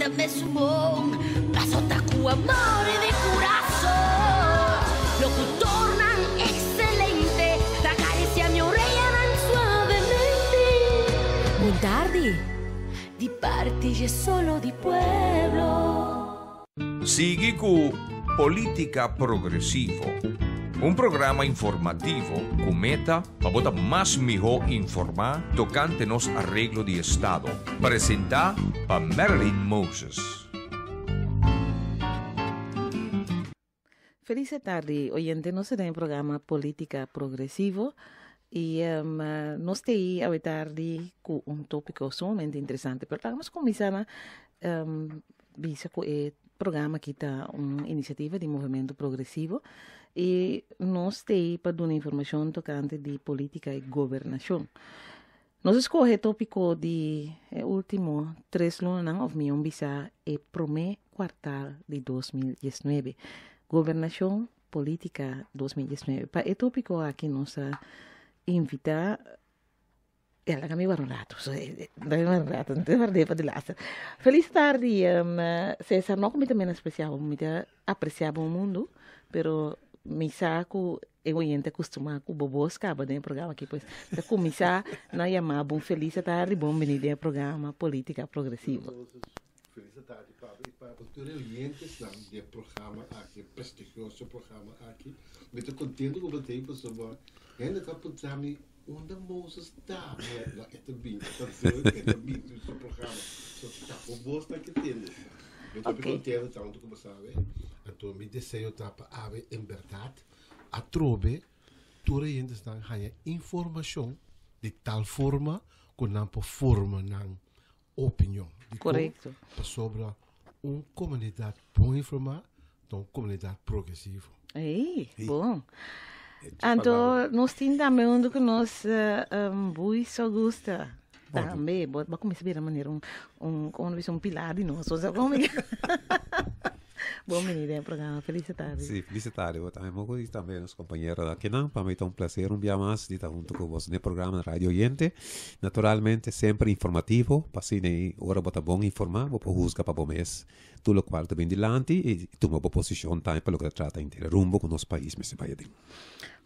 vida me sumou. Passo tá com amor de coração. Locutor não excelente, da caricia minha orelha não suavemente. Buon tardi, di parte solo di pueblo. Sigue com Política Progressivo, um programa informativo com meta para botar mais melhor informar tocante nos arreglo de Estado. Apresentar para Marilyn Moses. Feliz tarde, oyente. Nós temos programa Política Progressivo e nós temos a tarde com tópico sumamente interessante. Pero vamos começar a visa com o programa que está uma iniciativa de movimento progressivo e nós temos para dar informação tocante de política e governação. Nós escolhemos o tópico de último 3 lunas, ou melhor, visa o primeiro quartal de 2019. Governação Política 2019. Para o tópico aqui nós invita ela que me va un rato, não tem verdade para de lá. Feliz tarde, César, não como também apreciava, muito apreciava o mundo, pero me saco eu oriente acostumar com bobos caba do programa aqui, pois para começar na chamar bom feliz tarde, bom venida ao programa Política Progressiva. Feliz tarde, Pablo, e para os orientes do programa aqui, prestigioso programa aqui, muito contente com o tempo sobre ainda que pensamos onde Moses está, né? É também, é também do seu programa, só está o bosto que tem. Muito contente tanto como sabe, então me desejo para haver em verdade a trobe toda gente está ganhando informação de tal forma que não por forma não opinião. Correto. Sobre uma comunidade bem informada, uma comunidade progressiva. Ei, bom. Então, nós temos também um que nós muito gosta. Também, vamos começar a ver a maneira, um pilar de nós. Bom menino, programa. Feliz tarde. Sim, feliz tarde. Eu também vou conhecer também os companheiros aqui, não? Para mim é um prazer um dia mais de estar junto com vocês no programa Radio Oriente. Naturalmente, sempre informativo, para assim, agora botar bom informar, vou buscar para bom mês. Tudo o qual também delante e tomar uma posição também para o que trata inteiro rumbo com o nosso país, mas se vai de.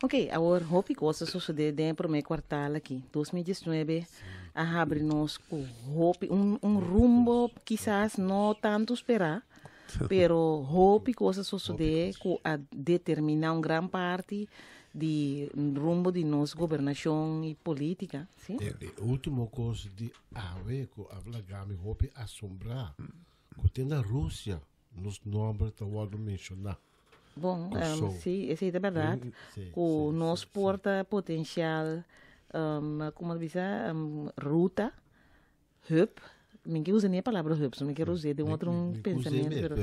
Ok, agora, hope coisa suceder dentro do primeiro quartal aqui, 2019, a abrir-nos com rumbo, quizás não tanto esperar, pero hope coisa suceder com a determinar uma grande parte de rumbo de nossa governação e política, sim? A última coisa de haver que habla game hope assombrar, que tem na Rússia, nos nomes que eu vou mencionar. Bom, sim, isso é verdade. O nosso porta potencial, como diz, ruta, hub. Ninguém usa nem a palavra hub, só me quero usar de outro pensamento.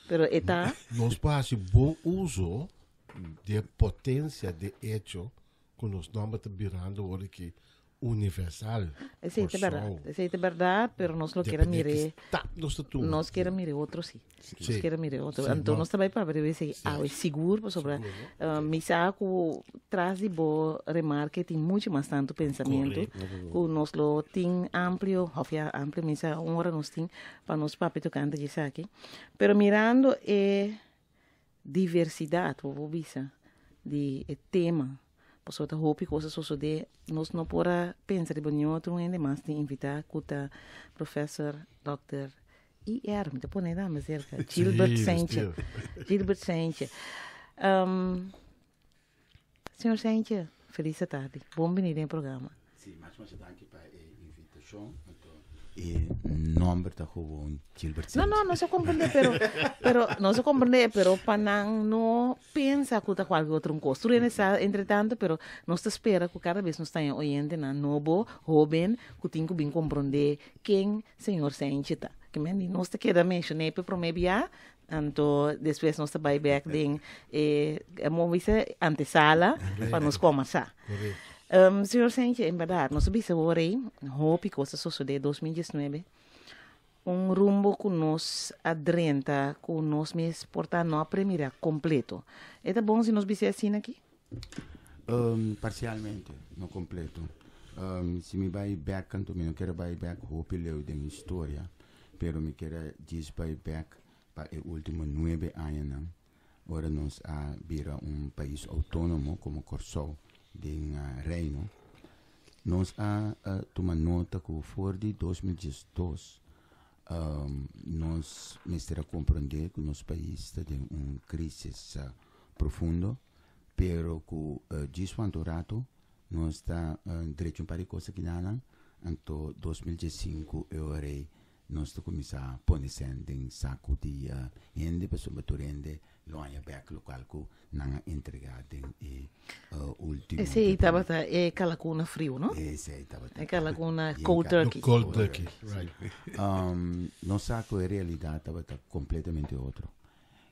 Pero está. Nós fazemos bom uso de potência de hecho que nós estamos virando hoje que universal. Isso é verdade, pero nós não queremos mirar. Nós queremos mirar outro, sim. Nós queremos mirar outro. Então, nós também para ver se é seguro sobre. Me saco traz de boa remarca tem muito mais tanto pensamento. O nós lo tem amplo, amplo, me sa hora nós tem para nós papel tocando de aqui. Pero mirando diversidade, vou visa de tema. Posso ter hope coisas suceder, nós não podemos pensar de banho outro ainda mais de invitar o professor Dr. I.R. Me te põe na cerca, Gilbert Sanchez. Gilbert Sanchez. Senhor Sanchez, feliz tarde. Bom-vindo ao programa. Sim, mais uma vez aqui para a invitação. E nome da rua Gilbert Sanchez. Não se compreende, pero para não pensa que está qualquer outro custo. Entretanto, pero nós espera que cada vez nós tenha oyente na novo, jovem, que tem que bem compreender quem Senhor Sanchez está. Que nós queremos mencionar para prometer, então depois nós vai back em antesala para nos começar. Senhor Sanchez, em verdade, nós sabemos hoje, hope que coisa suceder em 2019, rumbo que nós adrenta, que nós me exportar não a primeira completo. É bom se nós visse assim aqui? Parcialmente, não completo. Se me vai back, canto, não quero vai back, hope leu de história. pero me queda diz by back para el último 9 anos. Ahora nos a vira país autónomo como Corsou de Reino. Nos a tomar nota que for de 2012 nós mestra compreender que nosso país está em crise profundo, pero que desquanto rato nós está direito para coisa que não, então 2015 eu arei nós está começar a pôr em saco de rende pessoa turende loja back local que não entregado em último. Esse aí estava aquela cuna frio, não? Esse aí estava. Aquela cuna cold turkey. Cold turkey, right. Nosso saco a realidade estava completamente outro.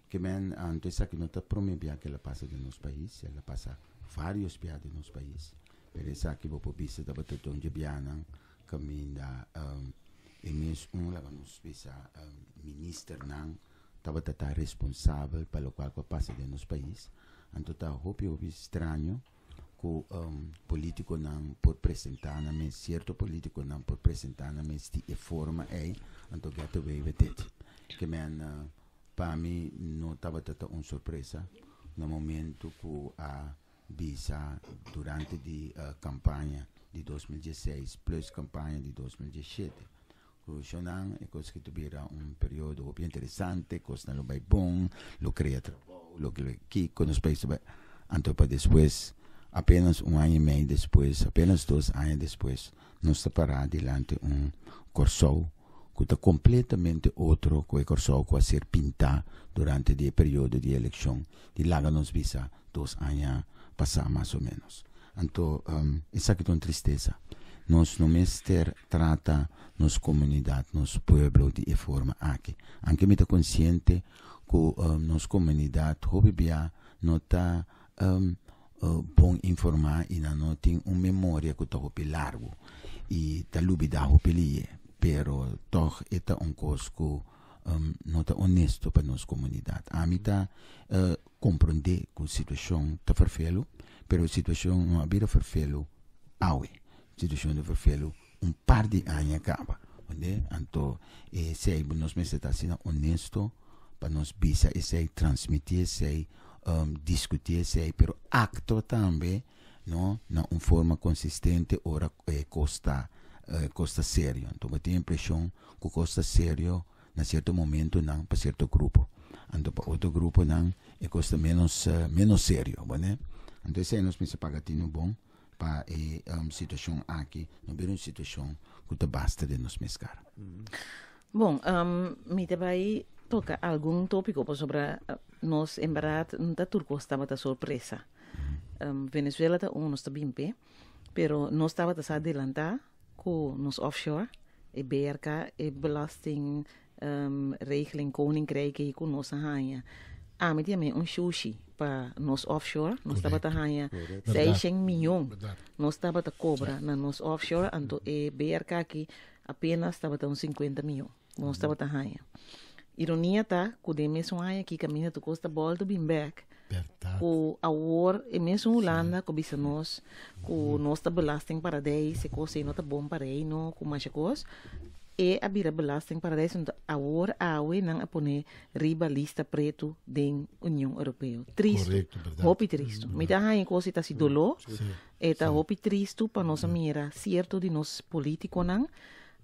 Que men antes aqui não está promovendo que ela passa de nosso país, ela passa vários piadas de nosso país. Por isso aqui vou por vista estava todo de biana caminho da e mesmo lá vamos pensar ministro não estava tá responsável pelo qual passa de nosso país. Então tá houve estranho que político não pode apresentar na mesa, certo político não pode apresentar na mesa de forma aí, então get away with it. Que men para mim não estava tanta uma surpresa no momento que a visa durante a campanha de 2016 plus campanha de 2017. Não é coisa que tiveram período bem interessante, coisa não vai bom, lo cria trabalho, lo que aqui com os países, então para depois, apenas ano e meio depois, apenas 2 anos depois, nós está parado diante Corsou que está completamente outro que o Corsou que vai ser pintado durante o período de eleição, de lá nos visa 2 anos passar mais ou menos. Então, isso aqui é uma tristeza. Nós não trata nossa comunidade, nosso povo de forma aqui. Anche me está consciente que nossa comunidade não está bom informar e não tem uma memória que está largo e está lubida ali, pero toch é coisa que não está honesto para nossa comunidade. A mim está compreender que a situação está farfelo, pero a situação não é farfelo aue. Situação de vervelo par de anos acaba, né? Então, se nós está sendo honesto para nós bisa esse transmitir esse discutir esse, pero acto também, não, na uma forma consistente ora costa sério. Então, eu tenho a impressão que costa sério na certo momento não para certo grupo, então para outro grupo não é costa menos sério, né? Então, se nós pensa pagatino bom para a situação aqui, não é uma situação que basta de nos mescar. Bom, me vai tocar algum tópico sobre nós embarato, não está tudo estava da surpresa. Venezuela está está bem pé, pero nós estava a adelantar com nos offshore, e BRK e belasting regeling koninkrijk e com nossa rainha. Me tinha sushi para nos offshore, nós estava a ganhar 600 milhões, nós estava a cobrar na nos offshore, então e BRK aqui apenas estava a 50 milhões, nós estava a ganhar. Ironia tá, que de mesmo ano aqui caminha tu costa volta bem back, o award e mesmo Holanda que bisa nós, que nós está belasting para daí, se coisa não está bom para aí, não, com mais coisa. E a bira belasting para isso agora não apone riba lista preto da União Europeia. Triste. Hopi triste. Me dá aí coisa tá se dolor. Eta hopi triste para nós mira certo de nós político não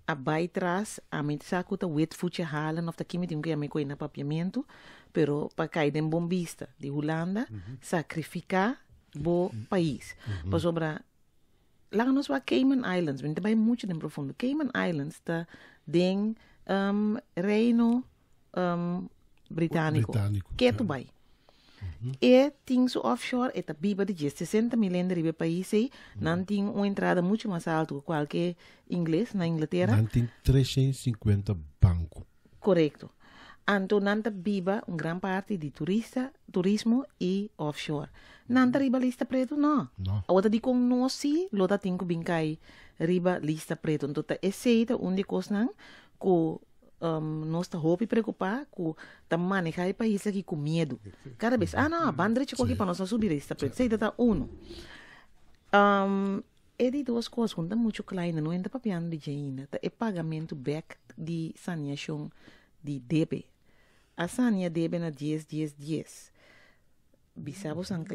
a vai trás a me saco tá wet fuche halen of tá kimi tem que a me coina papiamento, pero para cair dem bombista de Holanda sacrificar bo país. Para sobra lá nos va Cayman Islands, vem também muito em profundo. Cayman Islands está em Reino Britânico. Que tu vai? E tem su offshore e tá biba de 60 milhões de países, não tem uma entrada muito mais alta que qualquer inglês na Inglaterra. Não tem 350 bancos. Correto. Então, não tá biba uma grande parte de turismo e offshore. Não tá riba lista preto, não. Outra de com nós, sim, lota tem que brincar riba lista preto. Então, tá esse é um de coisas não, que nós está roupa preocupar com tá manejar o país aqui com medo. Cada vez, não, a bandera chegou aqui para nós subir lista preto. Sei tá é de duas coisas, quando é muito klein, não entra papiando de ainda, é pagamento back de saneação de debe. A sania debe na 10. Bisabos ang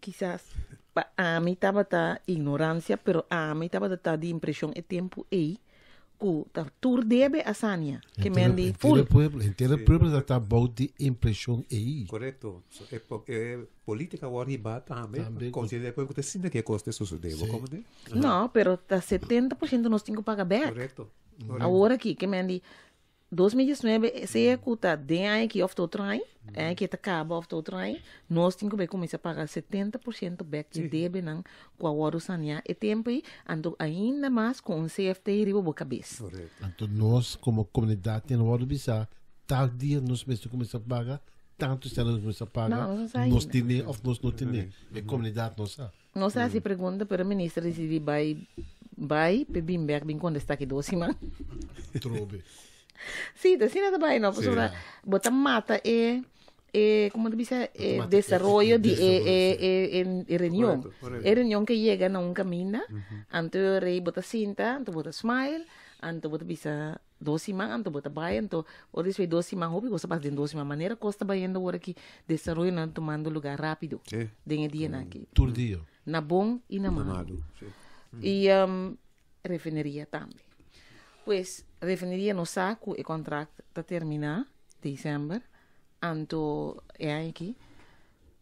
quizás a mim estava tá ignorância, pero a mim estava tá de impressão é tempo aí que tá tur debe a sania, que me andi full. Inteiro pueblo já está bom de impressão aí. Correto. Política warriba também. Considera que você sinta que custa suceder, como de? Não, pero tá 70% nós temos que pagar back. Correto. Agora aqui, que me andi 2019, se é que tá dentro aqui of to try, é que tá acaba of to try, nós temos que começar a pagar 70% back de debe não com a hora sania e tempo aí, ando ainda mais com um CFT riba boa cabeça. Correto. Então nós como comunidade temos hora bisa, tal dia nós mesmos começar a pagar, tanto se nós começar a pagar, Não, não sai nós ainda. temos ou nós não temos, a comunidade não sabe. Nós se pergunta para o ministro se vai pebimber bem quando está aqui doce, mas Trobe. sim, assim nada bem, não, porque bota mata como diz, desarrollo de reunião. Correto. É reunião que chega na caminho, anto rei bota cinta, anto bota smile, anto bota bisa doce man, anto bota bai, anto ora isso doce man, hobby gosta bastante doce man, maneira costa baindo agora que desarrollo não tomando lugar rápido. Sim. Dengue dia na aqui. Todo dia. Na bom e na malo. Amado. Sim. E refineria também. Pois, refineria no saco e contrato está terminar dezembro. Anto é aqui.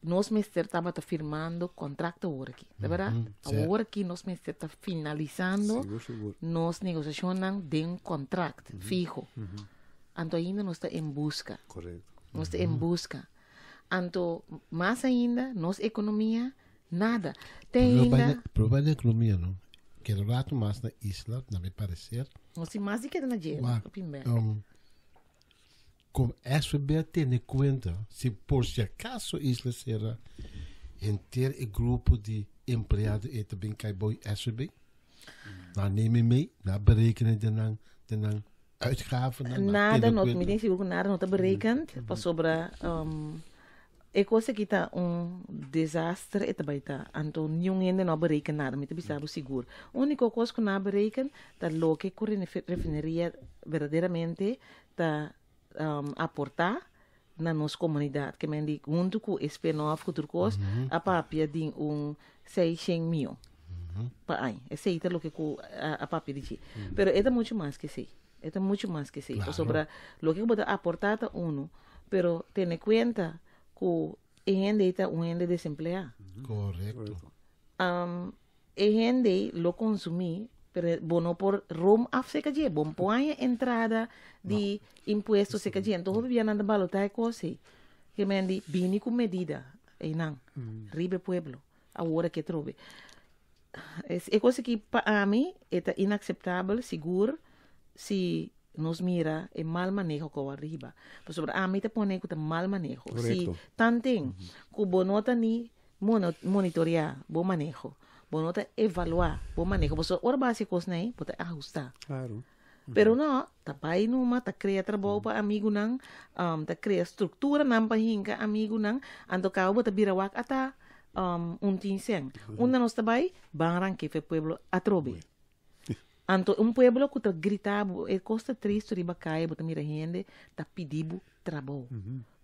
Nós mestre estava firmando contrato agora aqui, tá verdade? Agora aqui nós mestre está finalizando Seguro. nós negociacionando de um contrato fijo. Anto ainda nós está em busca. Correto. Nós está em busca. Anto mais ainda, nossa economia nada. Tem ainda Problema da economia, não? Que é rato mais na isla, na me parecer. nós temos mais de que na dinheiro. Como SB tem em conta, se por se acaso isla será inteiro o grupo de empregados e também cai boi SB, na neem mee, na berekenen de nan uitgaven. Nada, não me tem seguro que nada não está berekend. Para sobre é coisa que está desastre e também está. Então, ninguém ainda não berekend nada, me tem bizarro seguro. A única coisa que não berekend, está lo que a refineria verdadeiramente está aportar na nossa comunidade, que me diz, junto com o SP9, com outra coisa, a papia de 600 mil. Para aí, esse é o que a papia diz. Mas é muito mais que isso. É muito mais que isso. Claro. Sobre o que pode aportar a uno, pero tem em conta que a gente está gente desempregado. Correto. A gente lo consumir, pero bono por rum af seca je, bom põe entrada de impuestos seca je, então vivia na balota é coisa, que me di bini com medida, e não, ribe pueblo, a hora que trobe. É coisa que para mim é inaceitável, seguro, se nos mira e mal manejo com arriba. Por sobre a mim te põe com mal manejo. Se tantem que bonota ni monitorear bom manejo. Bonota evaluar bom manejo. Por sobre básicos né, pode ajustar. Claro. Pero não, tá pai numa, tá cria trabalho para amigo não, tá cria estrutura não para hinca amigo não, ando cá bota birawak ata tinseng. Una nos tabay, bangrang que foi pueblo atrobe. Anto pueblo que tá gritava, é costa triste riba caia, bota mira gente, tá pedindo trabalho.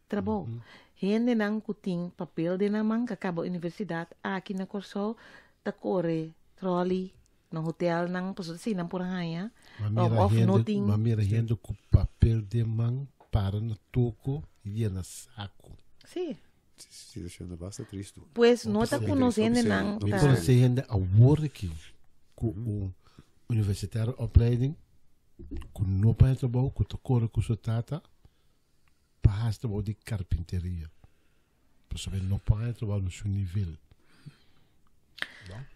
Trabalho. Gente não que tem papel de na manga, acaba a universidade, aqui na Corsol, tá corre, trolley, no hotel não, posso dizer, não por aí, Mamira gente com papel de mão para no toco e na saco. Sim. Situação bastante triste. Pues não tá conhecendo não. Me conhece gente a work com universitário opleiding, com não para trabalho, com tocore com sua tata, para trabalho de carpinteria. Para saber não para trabalho no seu nível.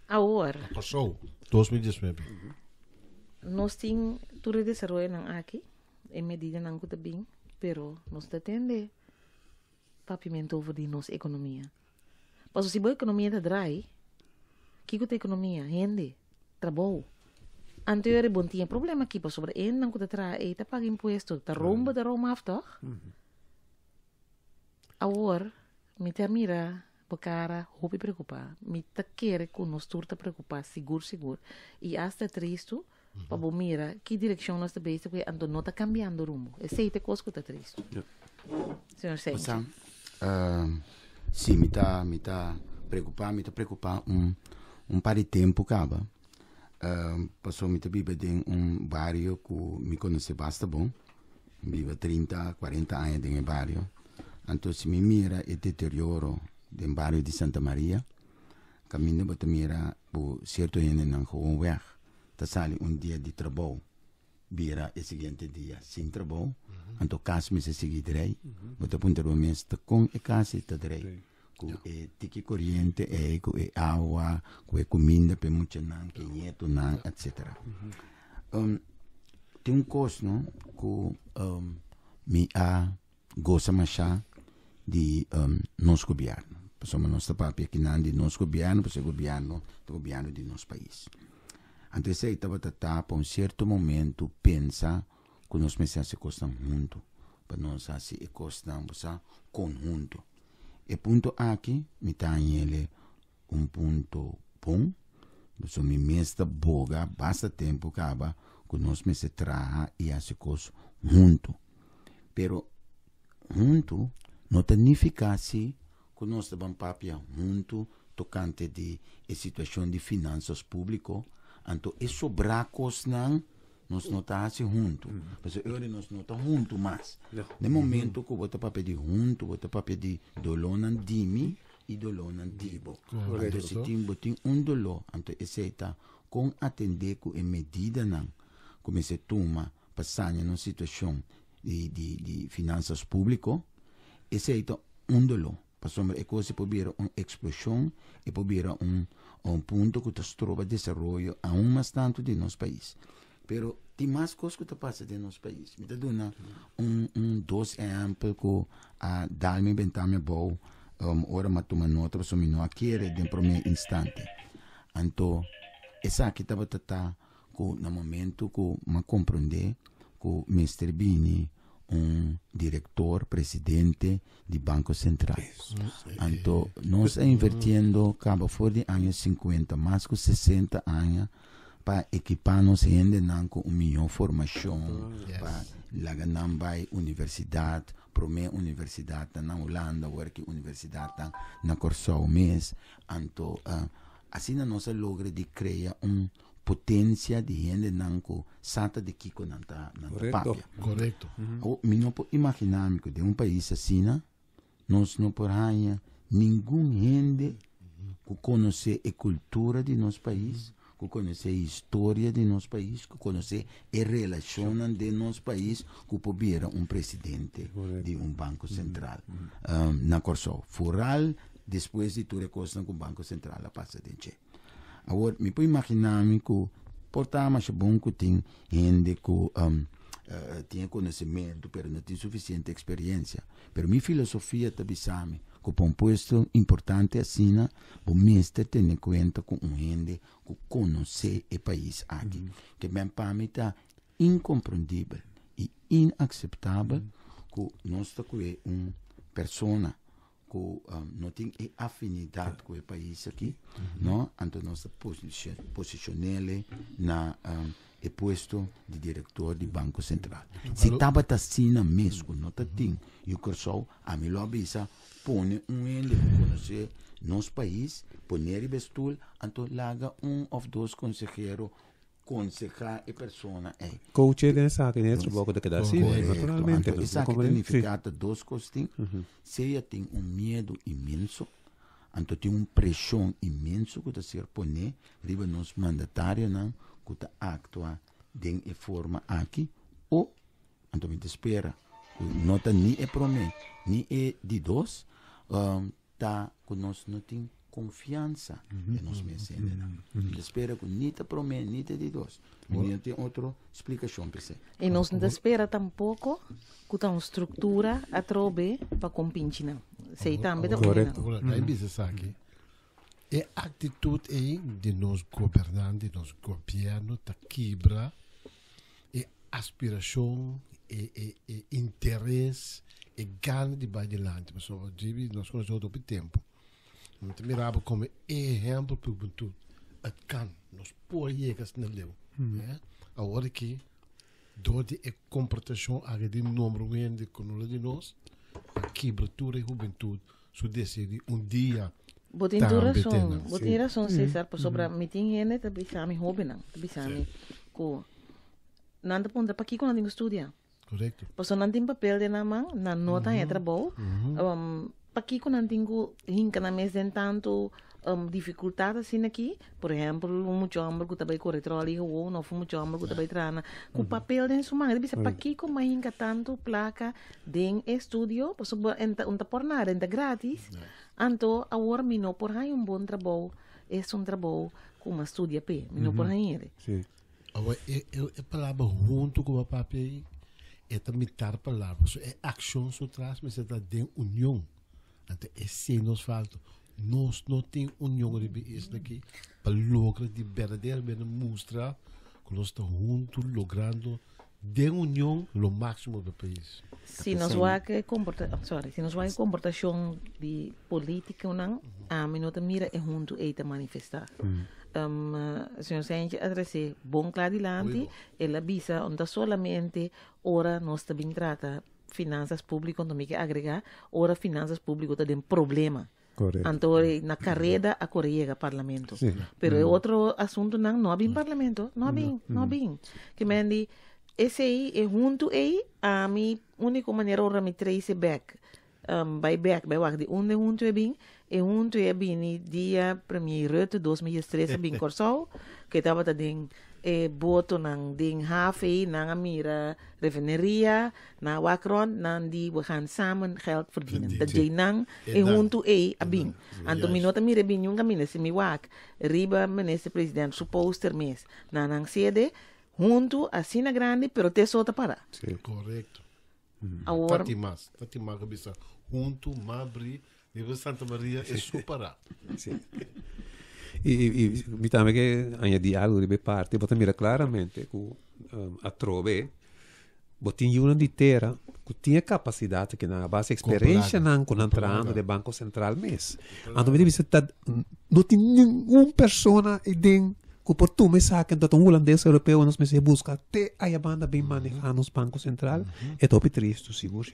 Agora. Passou 2019. Nós temos tudo de desenvolvimento aqui, em medida não que bem, pero nós tende papimento over de nossa economia. Mas se a economia está dry, que é a economia? Rende, trabalho. Anterior bom tinha problema aqui, sobre ele não que está está paga imposto, está romba af toch? Agora, me termina cara, hope preocupar. Me tá querer que nós turta preocupar, seguro. E hasta triste, para bom mira, que direção nós também que ando não tá cambiando rumo. Esse é o coisa que tá triste. Senhor Sérgio. Sim, me tá preocupar par de tempo acaba. Passou me vive em bairro que me conhece bastante bom. Vive 30, 40 anos em bairro. Então, se me mira o deterioro do bairro de Santa Maria, caminho para mira por certo gente não gewoon weg. Tá sale dia de trabalho, vira o seguinte dia sem trabalho. Então, caso me se seguir direi, bota punter o mês com a casa está direi. Com tiki corrente, com água, com comida para muitos não, que nieto não, etc. Tem custo, não? Que me gosta mais de nosso governo. Somos nosso papel que não de nosso governo, porque o governo de nosso país. Então, isso aí estava para um certo momento pensar que nós precisamos se costar junto, para nós se costar conjunto. E ponto aqui, me está ele ponto bom, porque me mestra boga, basta tempo acaba, que nós precisamos trabalhar e se coisa junto. Pero junto não significa assim que nós estamos papia junto tocante de situação de finanças públicas. Então, é sobrar coisas nós não estamos assim junto. Mas agora nós não estamos juntos mais. No momento que você papel de junto, você papel de dolonan dimi e dolonan dibo. Então, se tem dolor, então esse está com atender com a medida como se toma passar numa situação de finanças públicas, esse é dolor. Sombra é coisa pode vir uma explosão e pode vir ponto que se trova desenvolvimento a mais tanto de nosso país. Pero tem mais coisas que passa de nosso país. Me dá dois exemplos que a dar-me bentar-me bom, ora me toma nota, mas me não quer de primeiro instante. Então, essa aqui estava que no momento que me compreender que o Mr. Bini diretor, presidente do Banco Central. Então, nós estamos invertindo, acaba fora de anos 50, mais que 60 anos, para equipar-nos ainda com uma melhor formação, para lagar vai universidade, primeira universidade na Holanda, outra universidade na Corsol mês. Então, assim nós logra de criar potência de gente que sata de Kiko na papia. Correto. Me não pode imaginar que de país assim, nós não podemos nenhum gente que conhece a cultura de nosso país, que conhece a história de nosso país, que conhece a relação de nosso país, que pode vir presidente de banco central. Na Corsol. Foral, depois de tudo coisa que o Banco Central passa de gente. Agora, me pode imaginar que portar mais bom que tem gente que tem conhecimento, mas não tem suficiente experiência. Mas minha filosofia também sabe que para um posto importante assim, o mestre tem em conta com gente que conhece o país aqui. Que bem para mim está incompreendível e inaceitável que nós estamos com uma pessoa que não tem afinidade com o país aqui, não? Então nós posicionamos na o posto de diretor do Banco Central. Se estava assim mesmo, não tem, e o Corsol, a melhor visa, põe ende conhecer nosso país, poner o vestul, então laga ou dois conselheiros aconselhar a pessoa. Coach nessa aqui dentro do da cada assim, naturalmente. Então, isso aqui significa duas coisas. Se tem medo imenso, então tem uma pressão imensa que se põe riba nos mandatários que atua de forma aqui, ou então me espera, não está nem é promessa, nem é de dois, tá que nós não tem confiança em nós mesmos. Espera que nem está promessa, nem está de dois. Não tem outra explicação para você. E nós não espera tampouco que tem uma estrutura a trobe para compinchar, não. Sei também da correto. Agora, business aqui. É a atitude de nós governantes, de nós governo, da quebra, é aspiração, é interesse, é gana de bailar. Nós conhecemos todo o tempo. Muito mirava como exemplo para o tudo. Het kan. Nós pôr-llegas na leu. Agora que door die comportação a de número de conola de nós, a quebratura e juventude, so decidi dia. Botin razão, César, por sobre meeting ene, tá bisami hobby não, tá bisami ko nanda ponta pa kiko nanding estudia. Correto. Paso nanding papel de namang, na nota é trabalho, pa kiko nanding ko hinka na mes den tanto dificuldade assim aqui, por exemplo, muito hambre que também corre troli ou não foi muito hambre que também trana, com papel den sumang, ele bisa pa kiko mahinka tanto placa den estudio, paso unta por nada, enta grátis. Anto, agora me não por aí bom trabalho, é trabalho com uma estudia p, me não por aí ele. Sim. Agora, é palavra junto com o papel, é também tar palavra, é ação so traz, mas é da união. Então, é sim nos falta. Nós não temos união de isso daqui, para lograr de verdadeiramente mostrar que nós estamos juntos, logrando de união o máximo do país. Se nós vai comportação de política não, a minuta mira é junto e manifestar. Senhor Sánchez adresse bom clarilante, ela visa onde solamente ora nós também trata finanças públicas, também que agregar, ora finanças públicas tem problema. Correto. Então, na carreira, a Coreia parlamento. Sim. Pero é outro assunto não há bem parlamento, não há bem. Que me diz, esse aí é junto aí, a minha única maneira ora me trace back. By wag onde junto é bem, dia 1 de 2013 bem corso, que estava den boto nang ding hafe nang amira refineria na wakron nang di we gaan samen geld verdienen. Dat jij nang junto abing. Anto minota mire bin yung kami si mi wak riba minister president supposter mes na nang sede junto asina grande pero te sota para. Sim. Correto. Agora Fatima que bisa junto Mabri de Santa Maria é superar. Sim. E mi também que añadir algo de parte, você mira claramente que a trove, você uma de terra que tinha capacidade que na base experiência não com entrando do Banco Central mês. Então me diz não tem nenhuma pessoa e den que por tu me saca então um holandês europeu nos me busca até a banda bem manejar nos Banco Central é top triste seguro.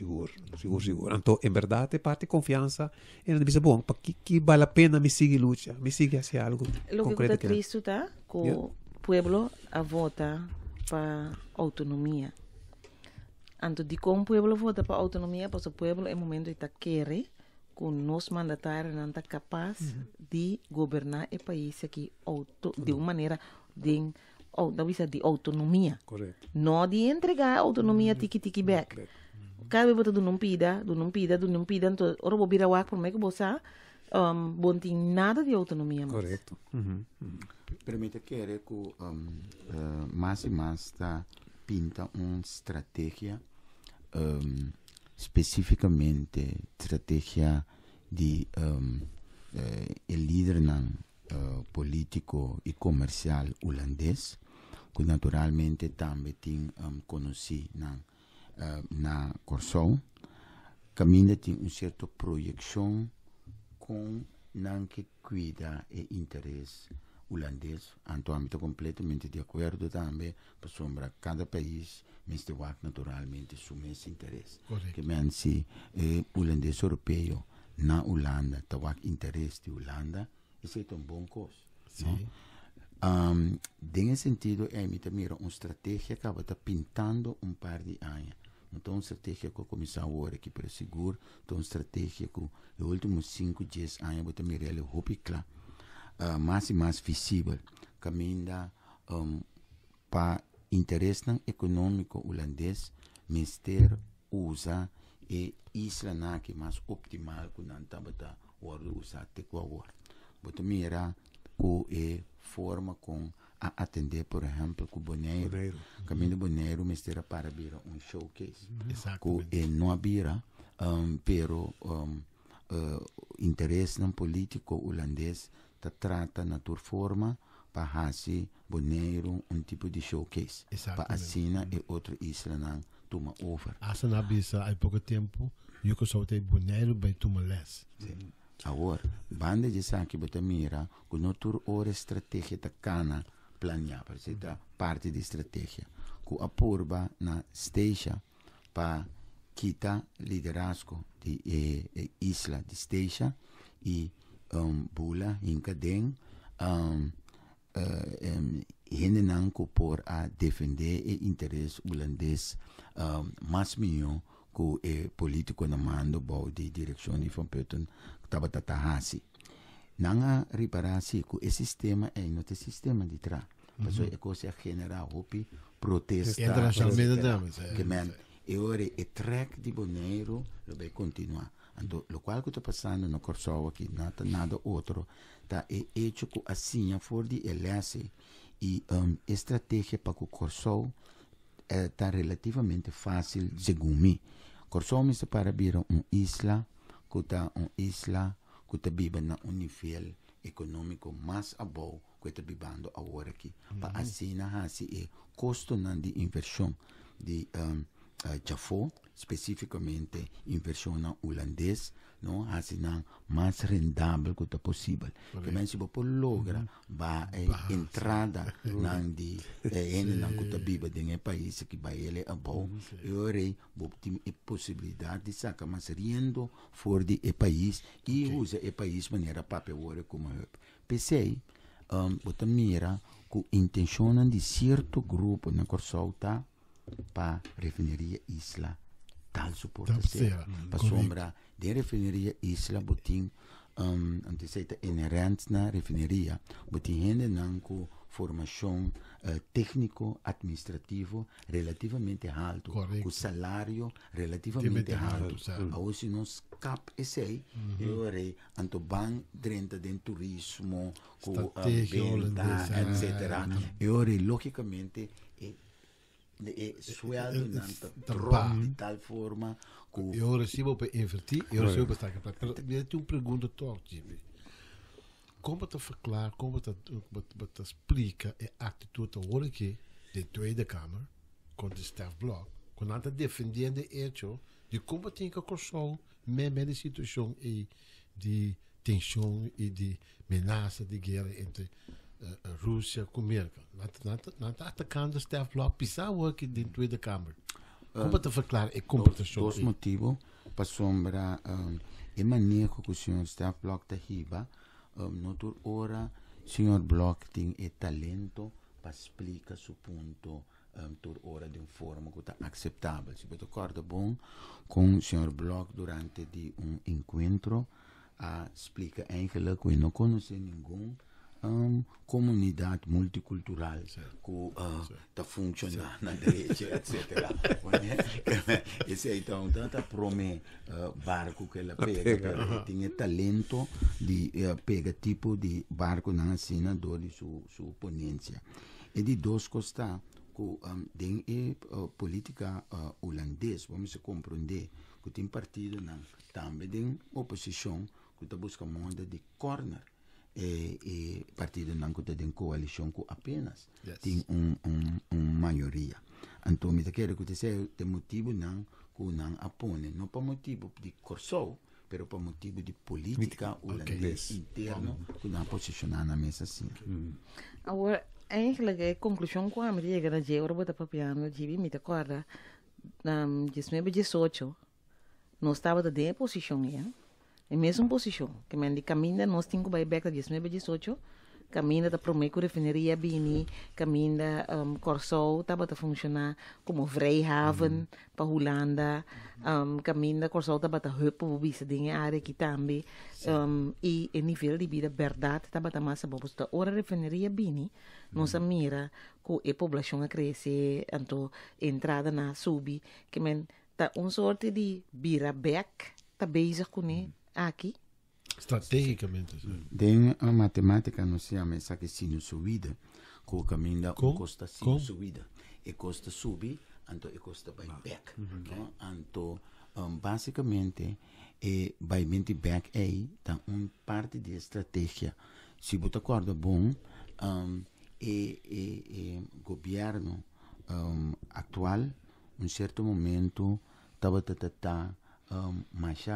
Então em verdade parte confiança e não diz bom para que vale a pena me seguir luta me seguir hacia algo concreto que triste tá que o pueblo a vota para autonomia. Então de como o pueblo vota para autonomia, para o pueblo é momento de querer com nos mandatários não está capaz de governar o país aqui de uma maneira de autonomia. Correto. Não de entregar a autonomia tiki back. Cada vez você não pida, então ora vou virar o por meio que você não tem nada de autonomia mais. Correto. Permite querer que mais e mais está pinta uma estratégia especificamente estratégia de líder político e comercial holandês, que naturalmente também tem conhecido na Corsão, caminha tem uma certa projeção com que cuida e interesse holandês. Então, estou completamente de acordo também, para sombra cada país, mas de naturalmente assume esse interesse. Que men se holandês europeu na Holanda, tem interesse de Holanda, isso é um bom coisa. Sim. Nesse sentido, me mira uma estratégia que está pintando par de anos. Então, uma estratégia que começou agora aqui para seguro, então uma estratégia que nos últimos 5, 10 anos, está mirando mais e mais visível, caminha para interesse econômico holandês, mister usa e isla que mais optimal que não está usar até agora. Você mira que forma com a atender, por exemplo, com o Bonaire. Caminho Bonaire, mister para vir showcase. Que não havia, pero interesse político holandês trata na tua forma para fazer Bonaire tipo de showcase. Para assina e outra isla não toma over. Essa na bisa há pouco tempo, eu que só tenho Bonaire bem toma less. Agora, banda de saque bota mira, com notur ora estratégia da cana planear, para ser parte da estratégia. Com a porba na station para quitar liderazgo de isla de station e bula hincaden henenanco por a defender o interesse holandês mais melhor que o político na mando bom de direção de Van Putten estava tatahasi. Nanga reparasi que esse sistema é no sistema de trás. Porque é coisa general, hopi protesta. Que man, e ora é track de boneiro, vai continuar. Então, o qual que está passando no Corsol aqui, nada outro, tá é hecho com assim for de elesse e estratégia para que o Corsol está relativamente fácil segundo mim. Corsol me para vir isla que está vivendo na nível econômico mais above que está vivendo agora aqui. Para assim é custo de inversão de Jafo, especificamente inversão na holandês, não assim mais rendável que possível. Que men se você logra a entrada na de não que está viva de país que vai ele above, e ora tem a possibilidade de sacar mais rendo fora de país e usa o país de maneira para agora como pensei, você mira com intenção de certo grupo na Corsauta para refineria Isla tal suporte para sombra de refineria Isla botin antecita inerente na refineria botin hende nanco formação técnico administrativo relativamente alto com salário relativamente alto ou se nós cap esse e ora anto ban dentro do turismo com venda etc e ora logicamente sueldo de tal forma que eu recebo para invertir, eu recebo para estar capaz. Mas eu tenho uma pergunta torta, Jimmy. Como te verklaar, como te explica a atitude agora aqui da Tweede Kamer com de Stafblok, quando anda defendendo o hecho de como tem que correr met de situação e de tensão e de ameaça de guerra entre Rússia com a América. Não está atacando o Stafblok, pisar aqui dentro da Câmara. Como te verklaar a comportação? Dois motivos para sombra a maneira que o senhor Stafblok está riba, notur ora o senhor Blok tem talento para explicar seu ponto tur ora de uma forma que está aceitável. Se você acorda bom com o senhor Blok durante encontro, explica eigenlijk que não conhece nenhum comunidade multicultural que está funcionando na direita, etc. Esse é então tanta prome barco que ela pega, tem talento de pega tipo de barco na cena de sua ponência. E de dois costas que tem política holandesa, vamos compreender que tem partido também tem oposição que está buscando moda de corner. E partido não que tem coalição que apenas tem maioria. Então, me quero que você tem motivo não que não apoia, não por motivo de corso, mas por motivo de política holandesa interna que não posicionar na mesa assim. Agora, eigenlijk a conclusão que a gente chega na dia, ora para piano, de me acorda, de socio, não estava da posição, é mesma posição, que men de caminha nós temos que back da 2018, caminha da prometo refineria bini, caminha Corsol estava a funcionar como Vrijhaven para Holanda, caminha Corsol estava a help o bisa dinge área aqui também, e o nível de vida verdade estava a massa boa, então ora refineria bini, nós mira que a população a crescer, então entrada na subi, que men tá sorte de bira back, tá bezig com aqui? Estrategicamente. Tem a matemática, não se chama essa que sinusoide, que o caminho da costa sinusoide. E costa subir, então e costa vai back. Então, basicamente, vai mente back aí, tá parte de estratégia. Se você acorda bom, governo atual, em certo momento, estava mas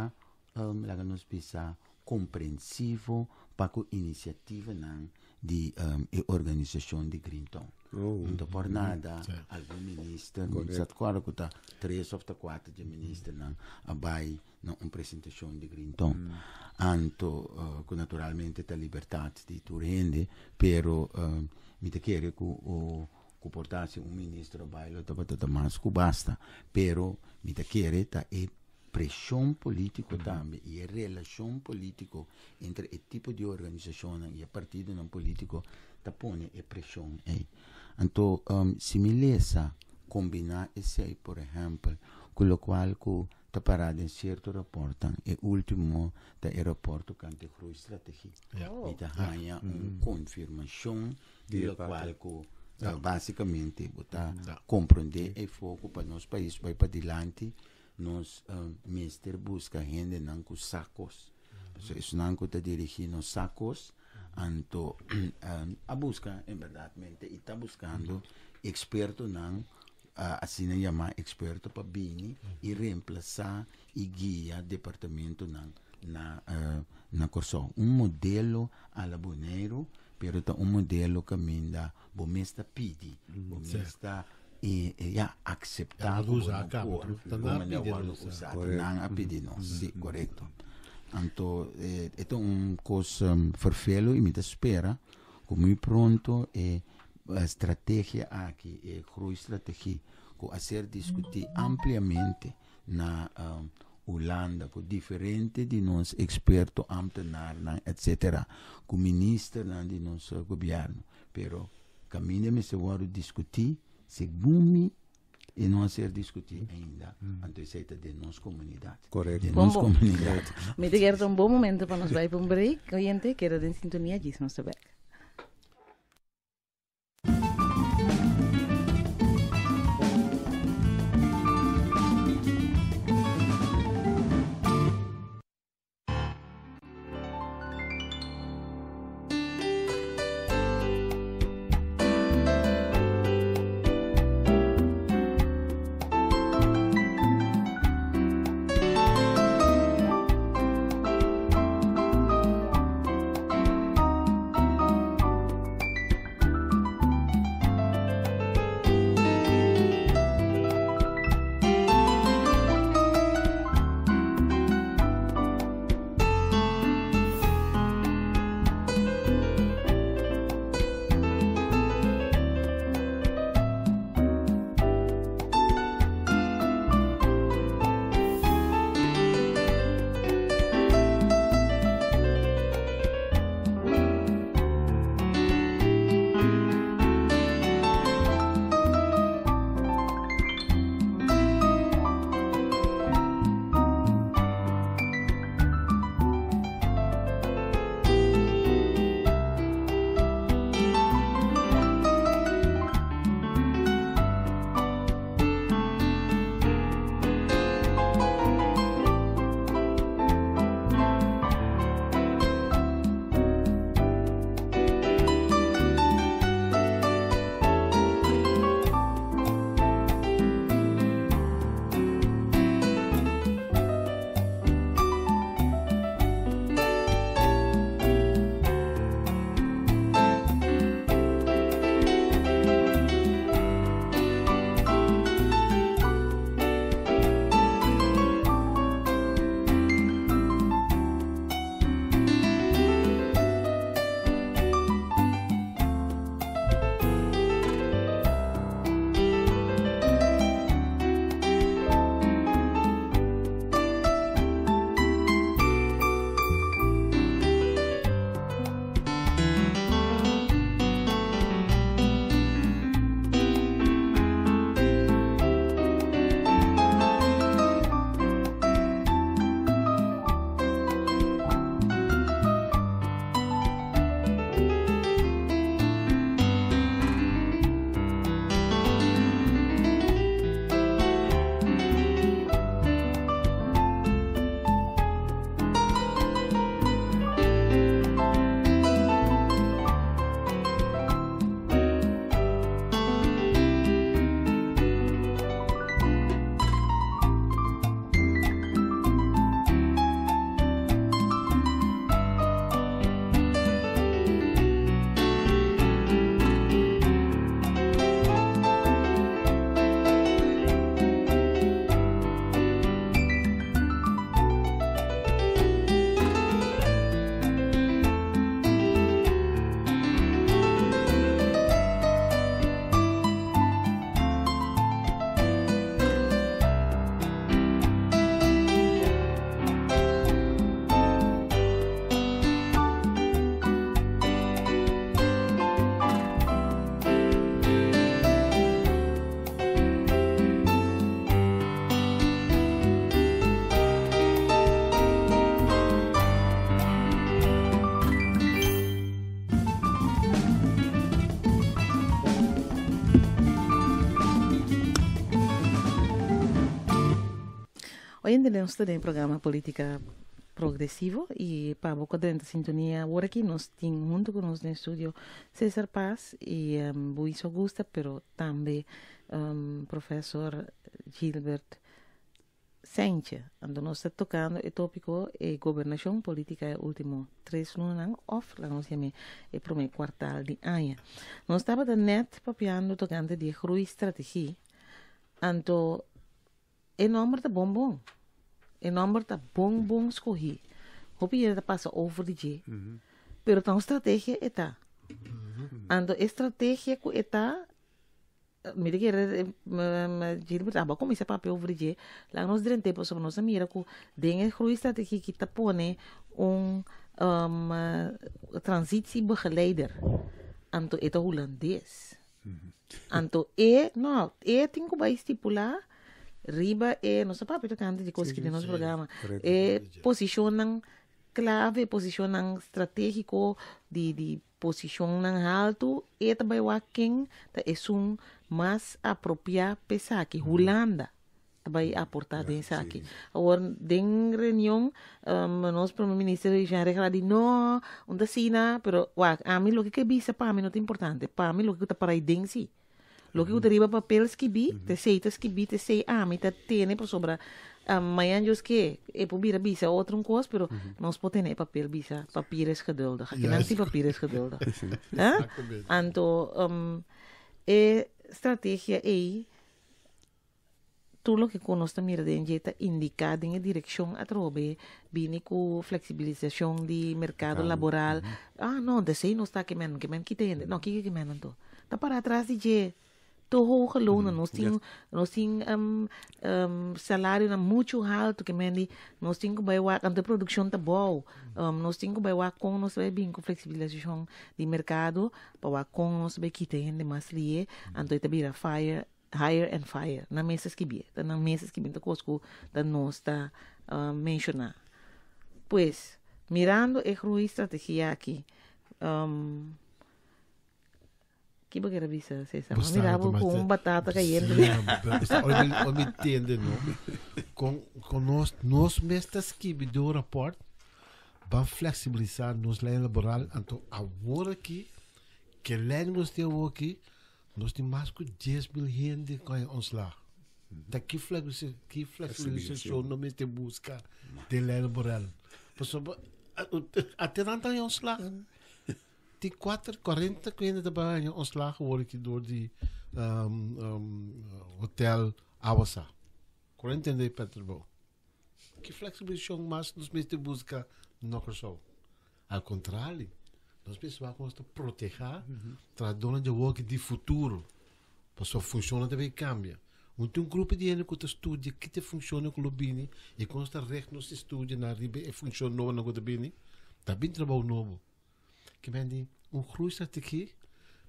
laga nos pisa compreensivo para a iniciativa de organização de Greentown. Não por nada, algum ministro, não se acorda que está 3 ou 4 de ministros abai na apresentação de Greentown. Anto, naturalmente, está liberdade de tu rende, pero me te quer que o portasse ministro abai, está mais que basta, pero me te quer está pressão política também e a relação política entre o tipo de organização e o partido não político tá põe a pressão aí. Então, se me lesa combinar esse aí, por exemplo, com o qual que tá parado em certo rapporto, e último da aeroporto que tem grande estratégia, e tá ganha uma confirmação do qual que basicamente tá compreender e foco para nosso país vai para diante. Nós mister busca gente não com sacos, isso não está dirigindo sacos, então a busca em verdade e está buscando experto não assim não chama experto para vir e reemplaçar e guiar departamento não na corso modelo ala boneiro, pero tá modelo que minda bomesta pidi, bomesta acceptável não pedindo, sim, correto. Então, é coisa vervelho e me espera, como muito pronto a estratégia aqui, a grande estratégia, que a ser discutida ampliamente na Holanda, com diferente de nós expertos, ambtenares, etc., com ministro de nosso governo, pero caminho me se vai discutir segundo e não a ser discutido ainda antecedente de nossa comunidade. Correto. Me quero um bom momento para nós vai para um break. Oyente, quero em sintonia disso, não saber. Hoje em dia nós temos um programa Política Progressivo e para boca dentro da sintonia, agora aqui nós temos junto com nós no estúdio César Paz e Luís Augusta, pero também professor Gilbert Sánchez, onde nós estamos tocando o tópico de governação política é último 3 anos, off, lá nós chamamos o primeiro quartal de ano. Nós estávamos net papiando tocando de groei estratégia, então o número está bom. O número está bom escolhi. O dinheiro passa over de dia, pero então a estratégia está. Então a estratégia que está mira que Gilbert aba como isso papel over dia lá nós durante tempo sobre nossa mira que tem a estratégia que está pone transitie begeleider então é holandês então tem que estipular riba nosso papel tocando de coisas que tem nosso programa posicionam clave posicionam estratégico de posicionam alto também o quem é mais apropriado para aqui Holanda vai aportar dentro aqui agora em reunião nosso primeiro-ministro já reclamou não onde China pero a mim o que visa para mim não é importante para mim o que está para aí dentro sim o que eu deriva papéis que vi te sei mim tá tem para sobrar amanhã eu que é para vir a visa outra coisa pero nós podemos ter papel visa papéis geduldig aqui não tem papéis geduldig então estratégia aí tudo que conosco mira de está indicado em direção a través de com flexibilização de mercado laboral não desei não está que men que tem não que men então tá para trás de todo geloof nós temos salário muito alto que men nós temos que vai a produção tá bom nós temos que vai com nós vai bem com flexibilização de mercado para com nós vai que tem de mais lie então tá vira hire and fire na mesas que bia na mesas que bia cosco da nós tá mencionar pues mirando a estratégia aqui que bagera visa César mirava com batata caindo eu me entendo não com nós mestas que do rapport vamos flexibilizar nos lei laboral então agora aqui que lei nós temos aqui nós temos mais que 10 mil gente com ons lá daqui flexibilização não me tem busca de lei laboral até não tem ons lá die 40 que ainda trabalham ontslagen worden aqui door die hotel Awasa 40 de Peterborough que flexibilização mas nós mesmos busca não só ao contrário nós precisamos proteger traduzir de work de futuro para sua função também cambia tem grupo de gente que estuda que te funciona com o bini e quando está recht nos estuda na riba e funciona novo com o bini tá bem trabalho novo que vem groei estratégia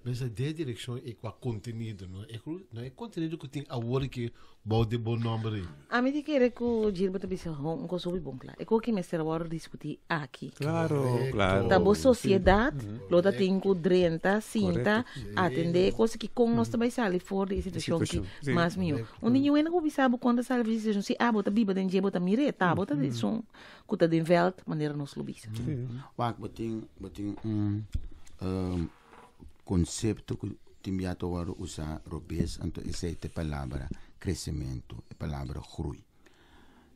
mas a direção é com o conteúdo não é conteúdo que tem a hora que bom de bom nome a mim que que o Gilbert também um coisa bem bom claro é que me será agora discutir aqui claro da boa sociedade loda tem com 30 cinta atender coisa que com nós também sai fora de situação que mais meu onde eu ainda não sabe quando sai de situação se bota biba den je bota mire bota de som que tá de welt maneira nos lobisa botin conceito que timbiato agora usar robês então essa é a palavra crescimento a palavra groei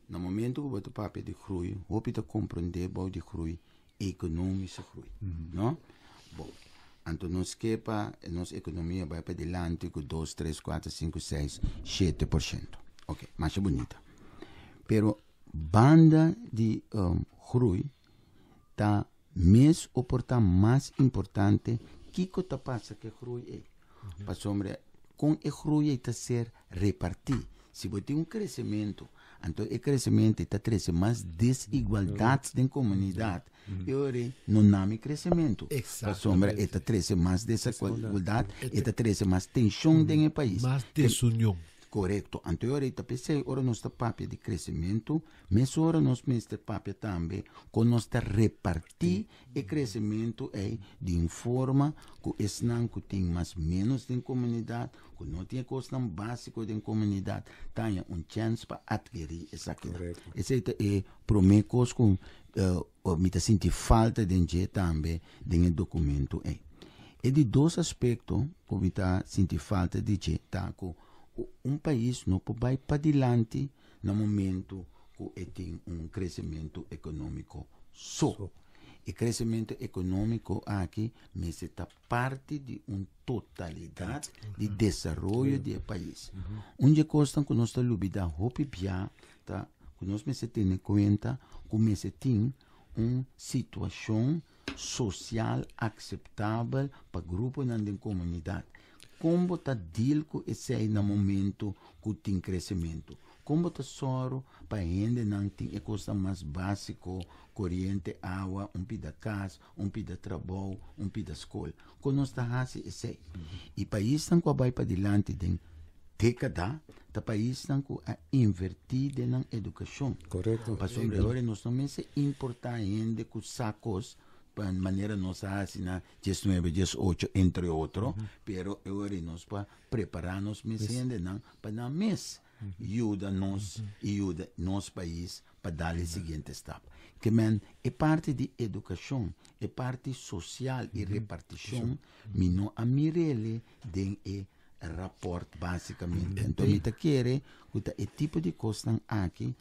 no momento que você papel de groei você tem que compreender bom de groei econômica groei não bom então nós quepa nossa economia vai para adelante com 2, 3, 4, 5, 6, 7%. Ok, mais bonita. Pero banda de groei tá mês ou porta mais importante que está passa que groei é. Para sombra com o groei está ser repartir. Se você tem crescimento, então o crescimento está trazendo mais desigualdades na comunidade. E ora não há crescimento. Para sombra está trazendo mais desigualdade, está trazendo mais tensão no país. Mais desunião. Correto. Anterior, pensei, ora nós papia de crescimento, mas ora nós papia também, com nós repartir o crescimento de uma forma que esse não tem mais menos de comunidade, que não tem custo básico de comunidade, tenha chance para adquirir essa coisa. Esse é para mim coisa que me senti falta de gente também de documento. E de dois aspectos que me senti falta de gente, país não pode ir para adiante no momento que tem crescimento econômico só. E crescimento econômico aqui mas está parte de uma totalidade de desenvolvimento do país. Onde costa que nós estamos lubida hopi pia, tá? Que nós me tem em conta que nós tem uma situação social aceitável para grupo na comunidade. Como está deal com esse aí no momento que tem crescimento? Como está soro para ainda não tem a coisa mais básico, corrente, água, pida casa, pida trabalho, pida escola. Quando nós está assim, esse aí. E país não vai para adiante de década, o país não a invertir na educação. Correto. Para sobre nós também se importa ainda com sacos de maneira nós assim na 19, 18 entre outros, pero agora nós para preparar nos ainda para dar mês ajuda nosso país para dar o seguinte step. Que é parte de educação, é parte social e repartição, mas não a mirele de rapport basicamente. Então, eu quero que o tipo de coisa aqui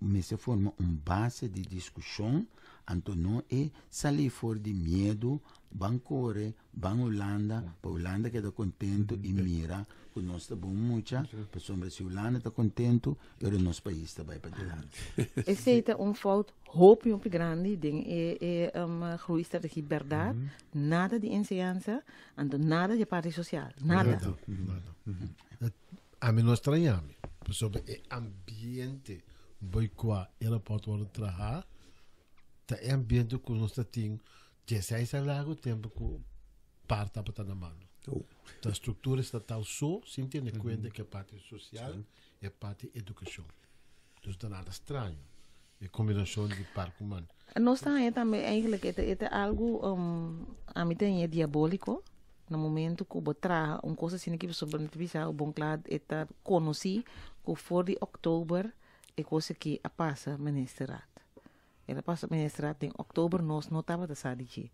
me se forma base de discussão, então não é sair fora de medo, bancore, Holanda, para Holanda que está contento e mira que nós está bom muito, para se Holanda está contento, e o nosso país está vai para adiante. Esse é fout hoop muito grande, groei estratégia verdade, nada de enseñanza, então nada de parte social, nada. A mim não estranha-me, sobre o ambiente boicoa ela pode trabalhar, é ambiente que nós temos 16 anos de tempo que parte para na mão. A estrutura estatal só se entende conta que a parte social e a parte educação. Então não é nada estranho. É combinação de parque humano. Nós também eigenlijk é algo a mim tem é diabólico. No momento que eu trago coisa assim que sobre a bom claro é conheci que for de outubro é coisa que passa ministerat. Ela passa ministrar em outubro, nós não estava a saber.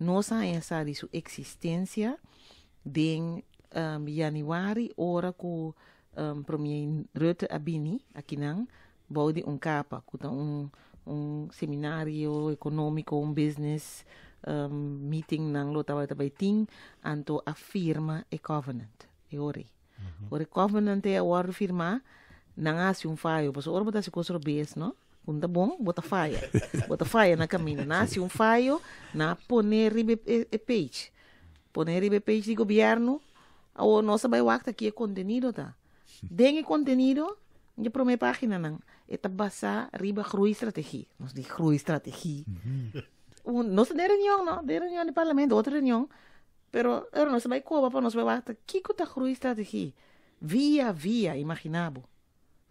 Nós sabemos sua existência em januário, hora que o premier Rutte abini, aqui não, boude capa, que seminário econômico, business meeting, não lo estava a ting, anto afirma e covenant, e ore. Ore covenant é a hora de firmar, não há falho, porque ora botar se coisa bes, não? Tá bom, bota faia na caminho. Nasce falho, na poner ribe page. Poner ribe page de governo, ou nossa vai wakta aqui é conteúdo tá. Dengue conteúdo, de primeira página não. É basa riba groei estratégia. Nós de groei estratégia. Nós de reunião, não, de reunião de parlamento, outra reunião. Pero nós vai coba para nós vai wakta, que tá groei estratégia? Via, imaginabo.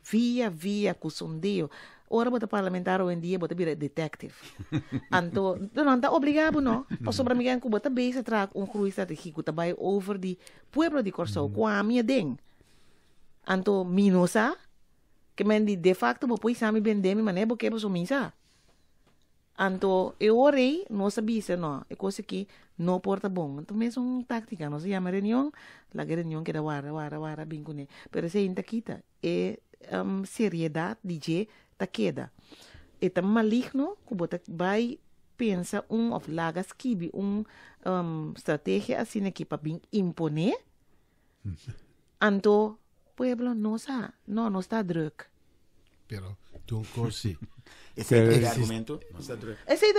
Via, com sondeio. Ora bota parlamentar hoje em dia bota vir detective. Então, não está obrigado não. Para sobre mim que bota base track groei estratégia que vai over de pueblo de Corsou com a minha ding. Então, minosa que men de facto bo pois sami bendemi mané bo que bo sumisa. Então, eu orei, não sabia não. É coisa que não porta bom. Então, mesmo tática, não se chama reunião, la reunião que da wara bem com ele. Pero se ainda quita é seriedade de ta queda. É tão maligno que bota vai pensa of lagas kibi estratégia assim aqui para bem imponer. Então, pueblo não está druk. Pero tu corsi. Esse é o argumento?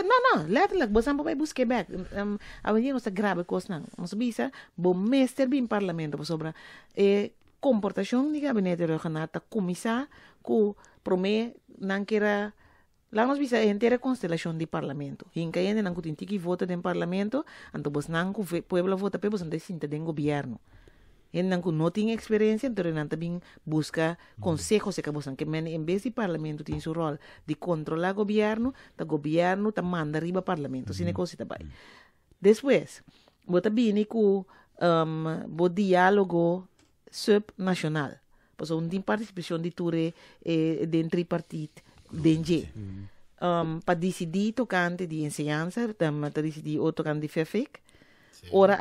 Não, letterlijk, você não vai buscar back. A gente não está grave coisa não. Não se bisa, bom mestre bem parlamento sobre comportação de gabinete regional ta começar com promete não queira lá nós bisa inteira constelação de parlamento. Hinca ainda não tem que vota em parlamento, então você não pueblo vota pe você não sinta de governo. En que no tiene experiencia, entonces también busca consejos que men en vez de parlamento tiene su rol de controlar el gobierno te manda arriba al parlamento, sin cosa está ahí. Después, bota viene con diálogo subnacional. Pues una participación de ture de tripartite DNG. Para decidir tocante de enseñanza, para decidir o tocante de FEFIC, ora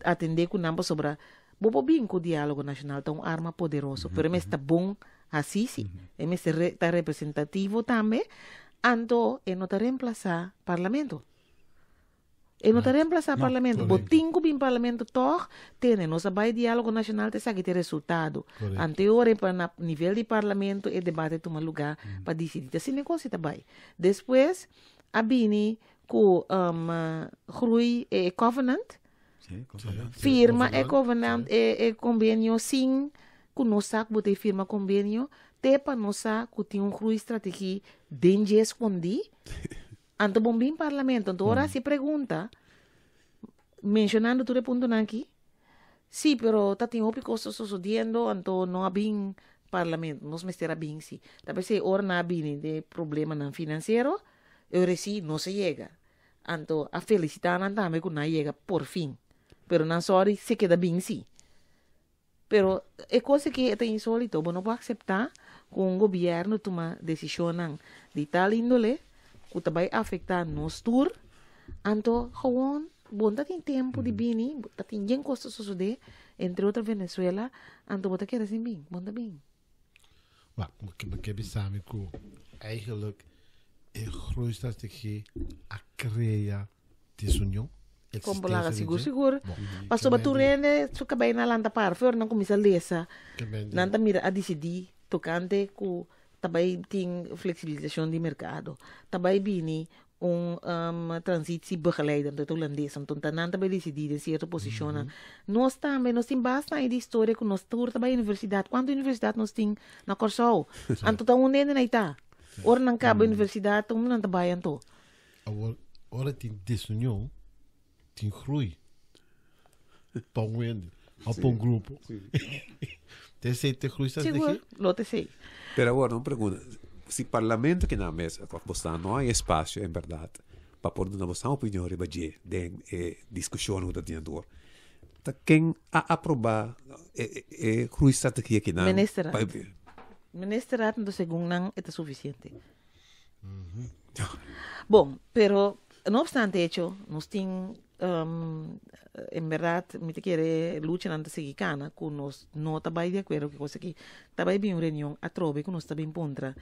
atender com namba sobre bobo bem com o diálogo nacional tá arma poderoso, pero mas está bom assim sim, mas está representativo também, ando e não tá reemplazar parlamento. E não tá reemplazar parlamento, botinho bem parlamento toch, tem nossa vai diálogo nacional te sabe ter resultado. Anterior para nível de parlamento e debate toma lugar para decidir. Assim negócio tá bem. Depois a bini com Groei Covenant, firma Covenant convênio sim, com nossa que firma convênio, te para nossa que tem Groei estratégia de esconder, anto bom bem parlamento, então ora se pergunta, mencionando tudo ponto aqui, sim, pero tá tem ópico sucedendo, anto não há bem parlamento, nós mestera bem sim, talvez se ora não há bem de problema não financeiro, ahora sí no se llega. Anto a felicitar también que no llega por fin. Pero no sorry se queda bien sí. Pero es cosa que es insólito. No puedo aceptar que un gobierno toma decisiones de tal índole que te va a afectar nos tour. Anto gewoon bonta tem tempo de bini, bonta tem gen costa suceder entre outra Venezuela, anto bota queda sem bem, bonta bem. Maar ik heb samen que eigenlijk een groeistrategie a crear desunião. Como lá, seguro. Pastor Baturene, su cabay na lanta par, for nang kumisa lesa, nanta mira a decidir, tocante ku tabay ting flexibilização de mercado, tabay bini transitie begeleiden tot holandês, então tanan tabay decidir em certa posição. Nós também, nós tem bastante de história que nós tour tabay universidade, quanto universidade nós tem na Corsol, anto ta unene na ita, or nang cabo universidade, tum nang tabayan to. Ora tem desunião, tem groei. Para um ende, para um grupo. Tem que groei seguro, lo te sei. Pero agora, uma pergunta. Se o parlamento que na mesa não há espaço, em verdade, para pôr na vossa opinião de discussão do diretor, quem a aprovar é a estratégia que não Ministerat do segundo não é suficiente. Bom, pero no obstante hecho, nós temos em verdade, me quer lutar antes de seguir cana, que nós não estamos de acordo com coisa que estamos bem em reunião a trove que nós estamos contra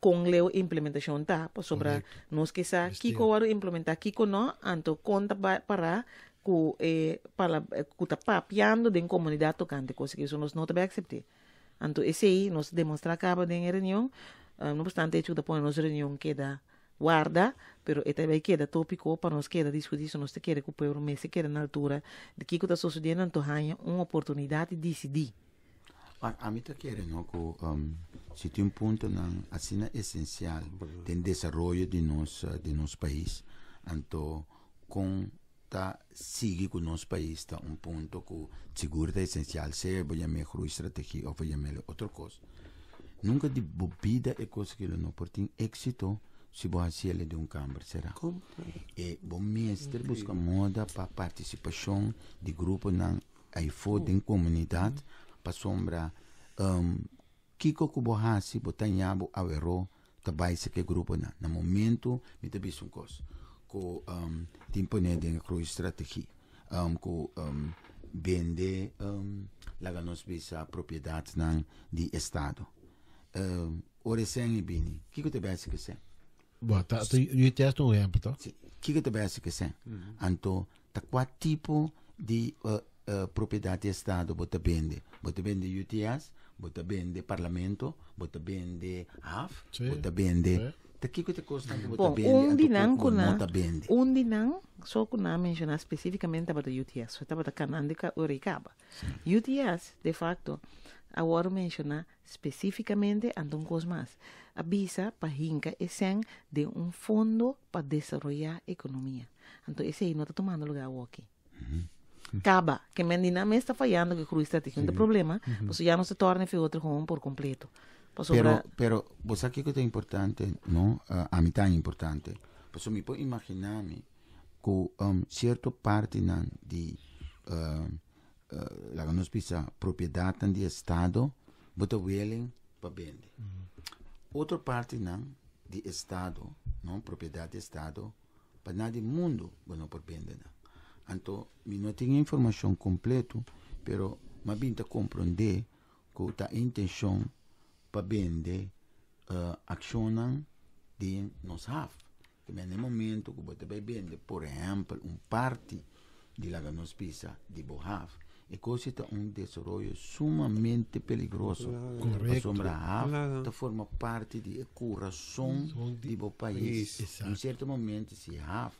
com a implementação tá, sobre nós que sa kiko waro implementar kiko no, anto conta para que para que tá papiando de comunidade tocante coisa que isso nós não também aceitar. Anto esse aí nós demonstrar acaba de reunião, no obstante hecho depois nossa reunião queda guarda, pero também queda tópico para nós queda discutir se nós te quer que o povo me se quer na altura de que está sucedendo, então há uma oportunidade de decidir. A mim está querendo que se tem um ponto assim essencial do desenvolvimento de nosso país, então com tá seguir com o nosso país está um ponto que segurança essencial, seja vou chamar de estratégia ou vou chamar outra coisa. Nunca de bebida é coisa que não pode ter êxito se você é de câmara, será? E bom mestre busca moda para participação de grupo na iPhone em comunidade para sombra kiko que bohasi botanyabo awero tabay sa que grupo na momento me tabi sun kos ko timpone de cru estratégia ko vende laga nos bisa propriedades de estado ore sen bini kiko te basi que sen Bom, eu testo um exemplo, tá? Kiko te basi que sen anto ta qual tipo de propriedade de estado bota vende UTS, bota vende parlamento, bota vende AF, bota vende daqui que te custa bota vende um dinang só que não mencionar especificamente para o UTS, só para canande ka oricaba. UTS de facto agora mencionar especificamente andam coisas mais. A visa para hinca esen de um fundo para desenvolver a economia. Então esse aí não está tomando lugar aqui. acaba, que Mendina me está fallando, que cruz está teniendo problema, pues ya no se torna en otro home por completo. Pues Pero, vos sabés que es importante, ¿no? A mí tan importante. Pues me puedo imaginarme que cierta parte de la que nos pisa propiedad de Estado, bota willing para vender. Outra parte não de Estado, não propriedade de Estado, para nada do mundo, bueno por vender. Então, eu não tenho informação completa, pero mas bem compreender que a intenção para vender ação de nós have. Que no momento que você vai vender, por exemplo, parte de la que nos pisa de Bohaf, e coisa é desenvolvimento sumamente perigoso. Correto. A forma parte do coração do país. Em certo momento, se a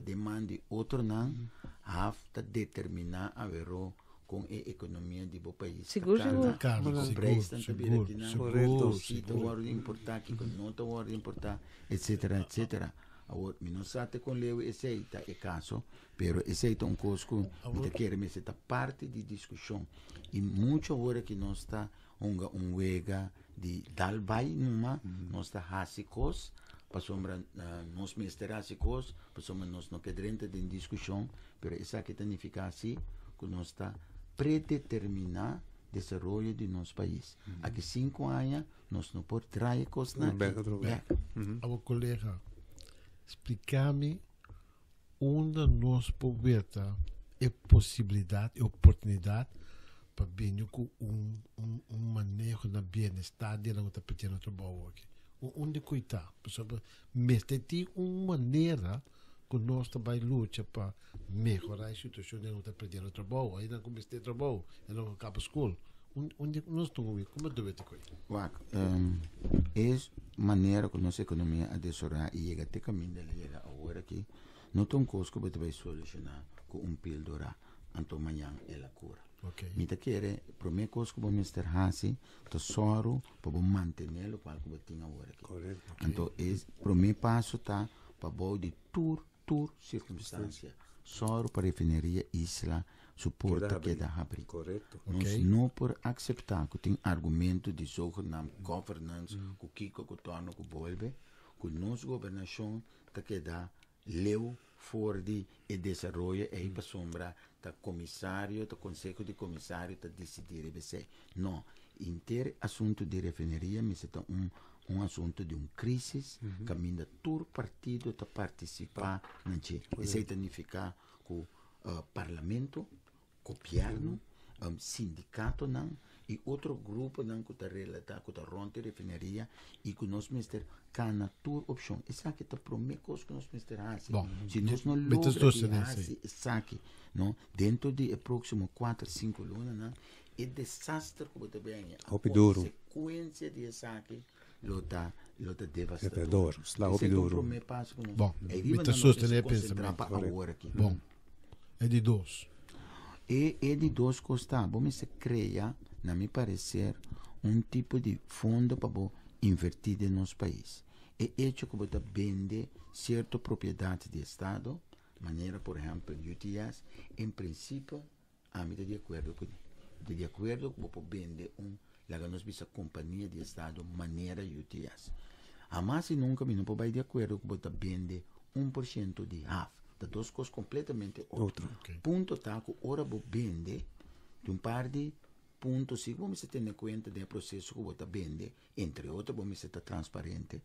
demanda outro não, a determinar a ver com a economia do país. Seguro. Se tu importar, que não tu importar, etc, etc. Agora, não sabe com leu aceita é caso, pero aceita coisa que quer me ser parte de discussão e muito hora que nós está wega de dalbai numa nós está hasicos para sombra nós mestre hasicos para sombra nós não queremos de discussão, pero essa que significa assim que nós está predeterminar desenvolvimento de nosso país. Aqui 5 anos nós não podemos trazer coisas na Abo colega, explicar-me onde nós podemos ter possibilidade, oportunidade para vir com manejo do bem-estar de não estar perdendo trabalho aqui. Onde cuidar? Mas tem uma maneira que nós também luta para melhorar a situação de não estar perdendo trabalho. Aí não começa a ter trabalho, aí não acaba a escola. Onde nós estamos, como deve ter coisa? É maneira que nossa economia a desenvolver e chega até caminho chega agora que não tem coisa que você vai solucionar com pílula então amanhã ela cura. Me te quer primeira coisa que vamos ter assim tesouro para manter o qual que você tem agora aqui. Então é primeiro passo tá para boa de tur circunstância. Soro para refineria isla suporta que da abrir. Nós não por aceitar que tem argumento de zogenaamd governance, que kiko que torna que volve, que nossa governação tá que dá leu for de desenvolvimento e para sombra tá comissário, tá conselho de comissário tá decidir você. Não, inteiro assunto de refineria, mas é assunto de crise, caminho todo partido tá participar nisso. Isso significa que o parlamento, o governo, sindicato não e outro grupo não que está relatado, que está ronde refineria e que nós mister cana tour opção. Isso aqui está primeira coisa que nós mister assim. Se nós não logramos isso aqui, não dentro de próximo 4-5 lunas, não é desastre que você vem. A consequência disso aqui lota devastador. Primeiro passo que nós. Bom, me sostener pensamento agora aqui. Bom, é de dois. É de dois costas. Vamos se criar, na meu parecer, tipo de fundo para invertir no nosso país. É hecho que você vende certa propriedade de Estado, maneira, por exemplo, UTS, em princípio, a mim de acordo com isso. De acordo que você vende lá nós visa companhia de Estado, maneira UTS. Mas nunca me não pode de acordo que você vende 1% de half. De duas coisas completamente outras. Ponto está que ora você vende de par de pontos, se você ter em conta do processo que você vende, entre outros, você está transparente.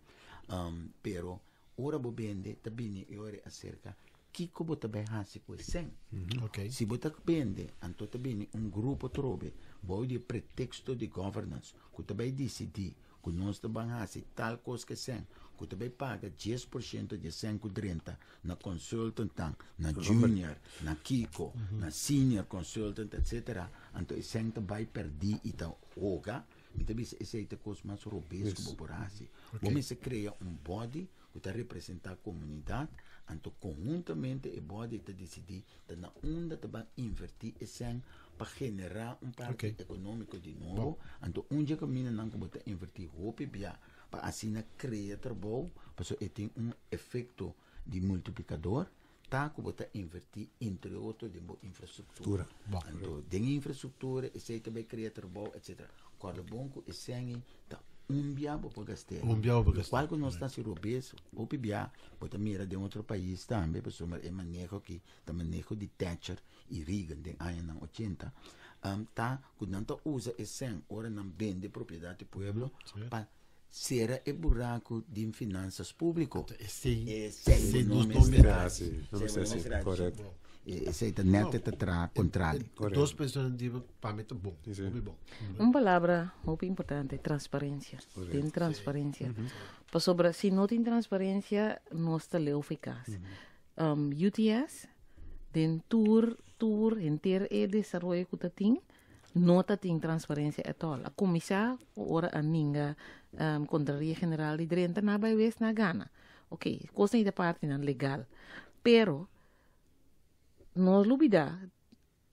Pero ora você vende, também é hora acerca que você vai fazer com isso. Se você vende, então também grupo trobe, vai de pretexto de governance, que você vai decidir que nós vamos fazer tal coisa que sem, que você vai pagar 10% de 5,30 na consultant, na junior, na Kiko, na senior consultant, etc. Então, isso vai perder e está oga. Então, isso é a coisa mais robusta que você fazer. Vamos criar body que representa a comunidade, então, conjuntamente, o body está decidir na onda vai invertir isso para generar parte econômico de novo. Então, dia caminho não que você invertir roupa para assim criar trabalho, porque tem efeito de multiplicador tá que bota invertir entre outro de infraestrutura. Então, de infraestrutura, esse também cria trabalho, etc. Quando bom que esse aí tá biabo para gastar. Biabo para gastar. Qual que nós está se roubando, o biabo, bota mira de outro país também, pessoal, é manejo que, tá manejo de Thatcher e Reagan de anos 80, tá que não usa esse hora não vende propriedade do povo para ser o buraco de finanças públicas. Sim, não é correto. Esse é neto contrário. Duas pessoas dizem para mim bom. Uma palavra muito importante, transparência. Tem transparência. Sobre se não tem transparência, não está eficaz. UTS, den tour inteiro e desenvolvimento que tem, não tem transparência at all. A comissão ora a ninguém Contraria General de Drenta na vai vez na Gana. Ok, coisa da parte não legal. Pero nós lubida,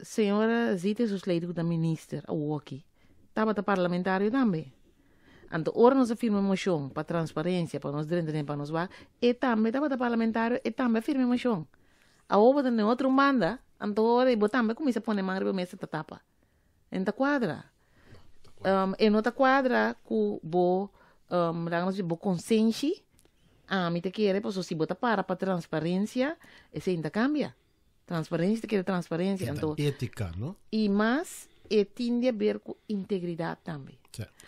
senhora Zita susleito da ministra, o aqui, estava da parlamentário também. Então, ora nós firma moção para transparência, para nós Drenta para nós vá, e também estava da parlamentário, e também firma moção. A outra tem outro manda, então ora e também começa a pôr manga para mesa tapa. Enta quadra. E nota quadra que bo consciência, me te quer, pois se bota para transparência, esse ainda cambia. Transparência, quer transparência. Então, ética, não? E mais, tem a ver com integridade também.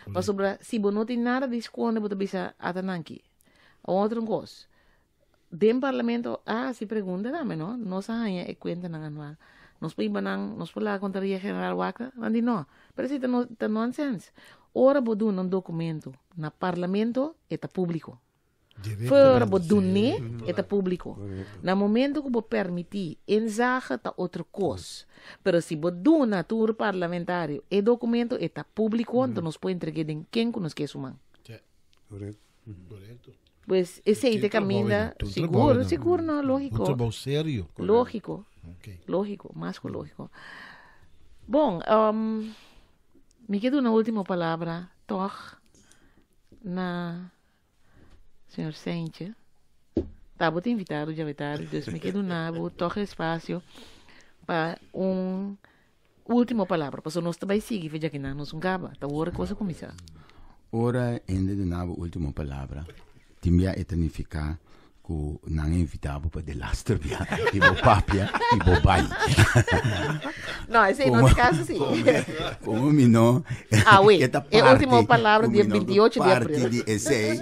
Mas sobre, se você não tem nada de esconde, você bisa atananki. Outra coisa. Dentro do parlamento, se pergunta também, não? Nós ainda é conta na anual. Nós podemos falar com a Contraria General Waka, não. Parece que é nonsense. Ora, você um documento no parlamento, é público. Fora bodune é público. No momento que você permitir, ensaja tá outra coisa. Mas se você na tour parlamentário, o documento é público, então nós podemos entregar em quem que nós quer sumar. Correto. Pues esse aí caminha seguro, não, lógico. Um trabalho sério. Lógico. Lógico, mais que lógico. Bom, me quedo na última palavra, toch, na senhor Sente. Tá, vou te invitar, então me quedo na, vou tocar espaço para última palavra, para nós também seguir, já que não nos gaba, tá hora coisa começar. Ora, ainda de nova última palavra, timia etanificar que não é invitável para de lastre e vou papia e vou bai. Não, esse é nosso caso, sim. Como me não... é a última palavra, dia 28 de abril. Parte de esse,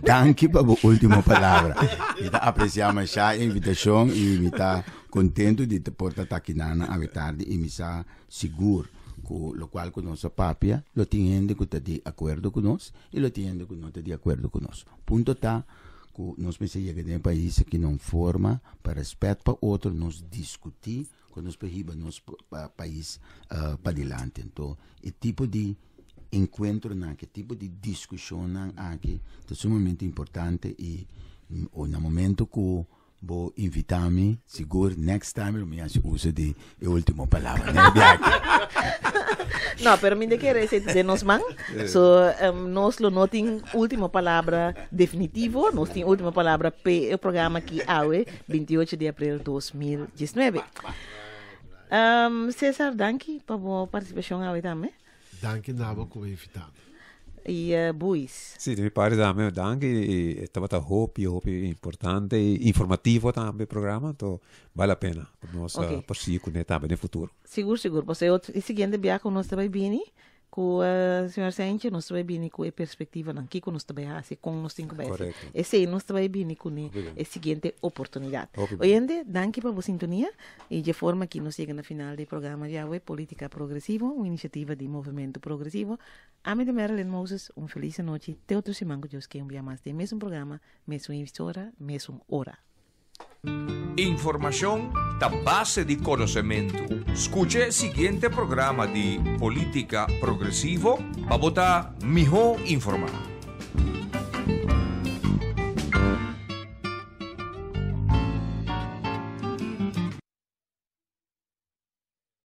danke para a última palavra. Está apreciando já a invitação e me está contente de te portar aqui na tarde e me está seguro. Lo qual con nossa papia lo tiene que está de acordo conosco e lo tiene que não está de acordo conosco. Ponto tá que nós pensamos que tem um país que não forma para respeito para outro, nós discutir quando nós perriba nosso país para adiante. Então, o tipo de encontro que tipo de discussão aqui é sumamente importante e no momento que vou invitar-me, seguro, next time eu me uso de última palavra. Não, pero me quer de nós man. Nós não tem última palavra definitivo, nós tem última palavra para o programa que há 28 de abril de 2019. César, danke para a participação aí também. Danke, Nabo, como invitado. E Buis. Sì, mi pare também, danke, e estava hopi importante e informativo também o programa, então vale a pena para nós prosseguir com ele também no futuro. Seguro. Você o seguinte viagem nós também bem com o senhor Sente, nós também bem com a perspectiva aqui com nós também assim com nós cinco vezes. Esse nós também bem com a seguinte oportunidade. Oyente, danke para a sintonia e de forma que nós chegamos no final do programa de hoje, Política Progressiva, uma iniciativa de movimento progressivo. A mim de Marilyn Moses, feliz noite. Te outro semana que Deus quer mais de mesmo programa, mesmo emissora, mesmo hora. Información da base de conocimiento. Escuche el siguiente programa de Política Progresivo para votar mejor informado.